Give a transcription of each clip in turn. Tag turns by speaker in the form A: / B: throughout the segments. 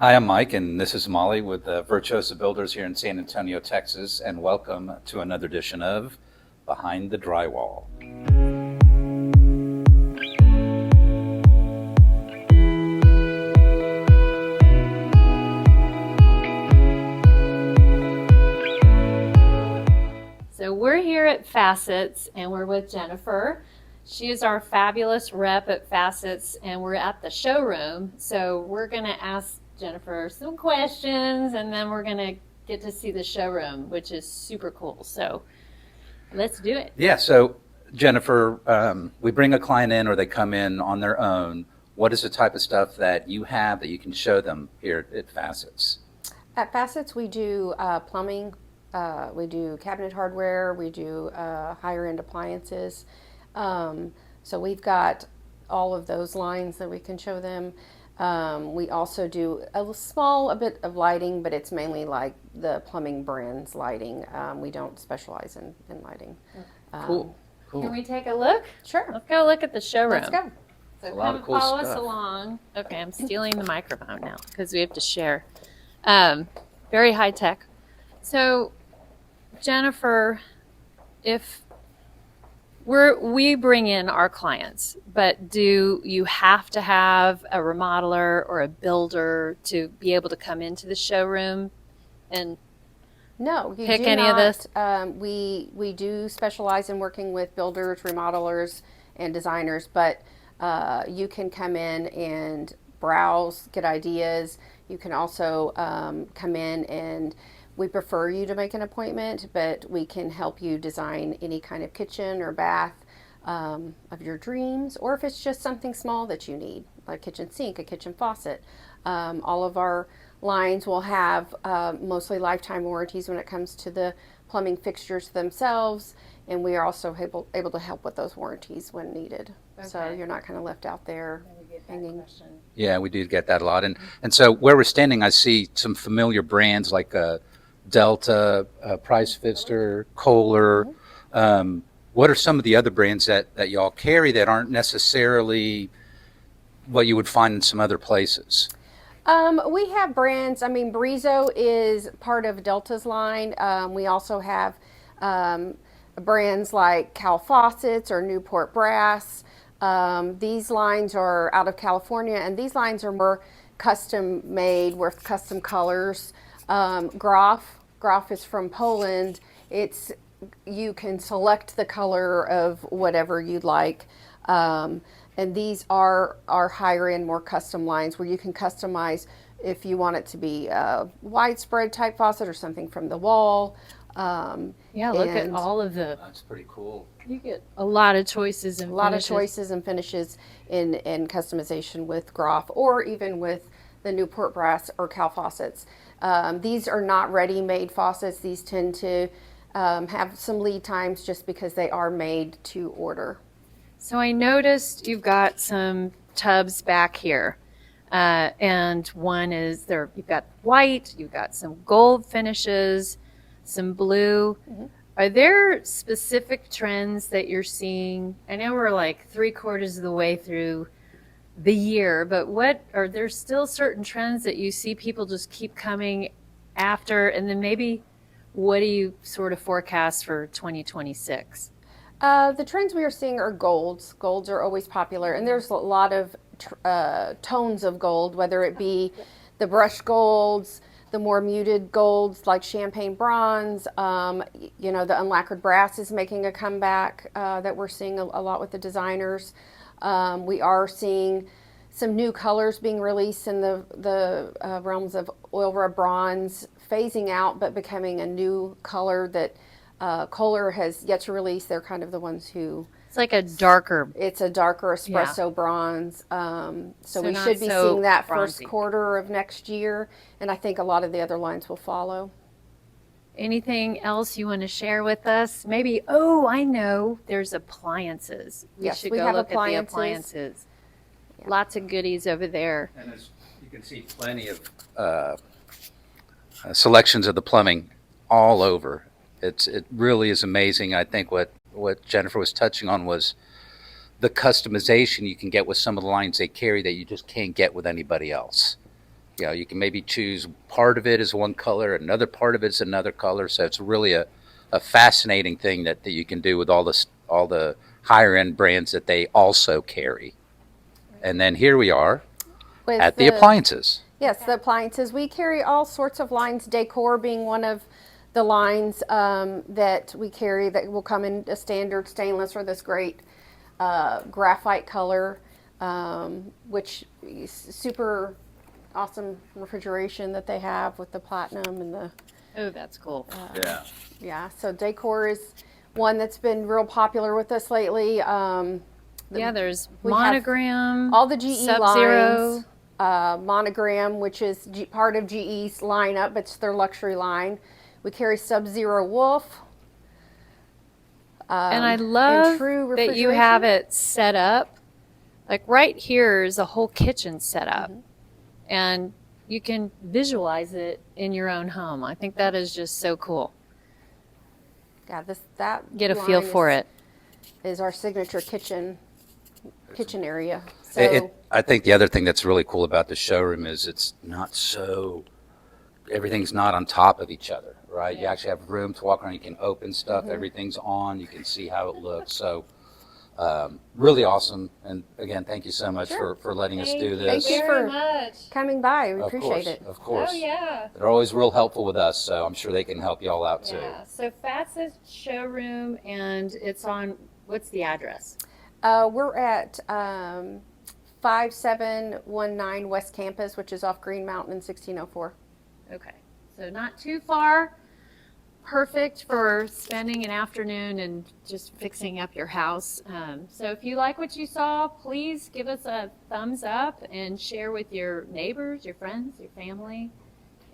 A: Hi, I'm Mike, and this is Molly with Virtuosa Builders here in San Antonio, Texas, and welcome to another edition of Behind the Drywall.
B: So we're here at Facets, and we're with Jennifer. She is our fabulous rep at Facets, and we're at the showroom. So we're going to ask Jennifer some questions, and then we're going to get to see the showroom, which is super cool. So let's do it.
A: Yeah, so Jennifer, we bring a client in or they come in on their own. What is the type of stuff that you have that you can show them here at Facets?
C: At Facets, we do plumbing, we do cabinet hardware, we do higher end appliances. So we've got all of those lines that we can show them. We also do a bit of lighting, but it's mainly like the plumbing brands lighting. We don't specialize in lighting.
A: Cool.
B: Can we take a look?
C: Sure.
B: Let's go look at the showroom.
C: Let's go.
B: So
A: A lot of
B: come
A: cool
B: follow us
A: stuff.
B: along. Okay, I'm stealing the microphone now because we have to share. Very high tech. So, Jennifer, if we bring in our clients, but do you have to have a remodeler or a builder to be able to come into the showroom and
C: No, you
B: pick
C: do
B: any
C: not.
B: of this?
C: We do specialize in working with builders, remodelers, and designers, but you can come in and browse, get ideas. You can also come in and we prefer you to make an appointment, but we can help you design any kind of kitchen or bath of your dreams, or if it's just something small that you need, like a kitchen sink, a kitchen faucet. All of our lines will have mostly lifetime warranties when it comes to the plumbing fixtures themselves, and we are also able to help with those warranties when needed. So
B: Okay.
C: you're not kind of left out there hanging.
A: Yeah, we do get that a lot. And so where we're standing, I see some familiar brands like Delta, Price Pfister, Kohler. What are some of the other brands that y'all carry that aren't necessarily what you would find in some other places?
C: We have brands. I mean, Brizo is part of Delta's line. We also have brands like Cal Faucets or Newport Brass. These lines are out of California, and these lines are more custom made with custom colors. Graf is from Poland. You can select the color of whatever you'd like. And these are higher end, more custom lines where you can customize if you want it to be a widespread type faucet or something from the wall.
B: Yeah, look at all of the.
A: That's pretty cool.
B: You get a lot of choices and
C: A lot
B: finishes.
C: of choices and finishes in customization with Graf or even with the Newport Brass or Cal faucets. These are not ready-made faucets. These tend to have some lead times just because they are made to order.
B: So I noticed you've got some tubs back here, and one is there. You've got white, you've got some gold finishes, some blue.
C: Mm-hmm.
B: Are there specific trends that you're seeing? I know we're like 3/4 of the way through the year, but what are there still certain trends that you see people just keep coming after? And then maybe what do you sort of forecast for 2026?
C: The trends we are seeing are golds. Golds are always popular, and there's a lot of tones of gold, whether it be the brushed golds, the more muted golds like champagne bronze. The unlacquered brass is making a comeback that we're seeing a lot with the designers. We are seeing some new colors being released in the realms of oil rub bronze, phasing out but becoming a new color that Kohler has yet to release. They're kind of the ones who.
B: It's like a darker.
C: It's a darker espresso bronze. So we
B: not
C: should be
B: so
C: seeing that
B: bronzy.
C: first quarter of next year, and I think a lot of the other lines will follow.
B: Anything else you want to share with us? Maybe, oh, I know, there's appliances. We
C: Yes,
B: should
C: we
B: go
C: have
B: look at the
C: appliances.
B: appliances.
C: Yeah.
B: Lots of goodies over there.
A: And as you can see, plenty of selections of the plumbing all over. It really is amazing. I think what Jennifer was touching on was the customization you can get with some of the lines they carry that you just can't get with anybody else. You know, you can maybe choose part of it is one color, another part of it's another color. So it's really a fascinating thing that you can do with all the higher end brands that they also carry. And then here we are
C: With
A: at the appliances.
C: Yes, the appliances. We carry all sorts of lines, decor being one of the lines that we carry that will come in a standard stainless or this great graphite color, which is super awesome refrigeration that they have with the platinum and the,
B: Oh, that's cool.
C: yeah. So decor is one that's been real popular with us lately.
B: Yeah, there's
C: we have
B: Monogram,
C: all the GE
B: Sub-Zero.
C: lines, Monogram, which is part of GE's lineup, but it's their luxury line. We carry Sub-Zero Wolf.
B: And I love
C: true
B: that you have
C: refrigeration.
B: it set up. Like right here is a whole kitchen set up. And you can visualize it in your own home. I think that is just so cool.
C: Yeah, that
B: Get a feel
C: line
B: for it.
C: is our signature kitchen area. So
A: I think the other thing that's really cool about the showroom is it's not so, everything's not on top of each other, right? You actually have room to walk around. You can open stuff. Everything's on. You can see how it looks. So really awesome. And again, thank you so much for letting us do this.
C: Thank you for
B: much.
C: coming by. We
A: Of
C: appreciate
A: course,
C: it.
A: of course.
B: Oh, yeah.
A: They're always real helpful with us, so I'm sure they can help you all out too.
B: Yeah. So Facets showroom, and it's on, what's the address?
C: We're at 5719 West Campus, which is off Green Mountain in 1604.
B: Okay. So not too far. Perfect for spending an afternoon and just fixing up your house. So if you like what you saw, please give us a thumbs up and share with your neighbors, your friends, your family.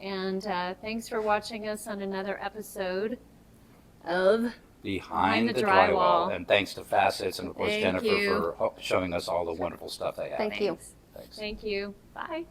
B: And thanks for watching us on another episode of
A: Behind the
B: Drywall.
A: Drywall. And thanks to Facets and of course
B: Thank
A: Jennifer
B: you.
A: for showing us all the wonderful stuff they have.
C: Thank you.
A: Thanks.
B: Thank you. Bye.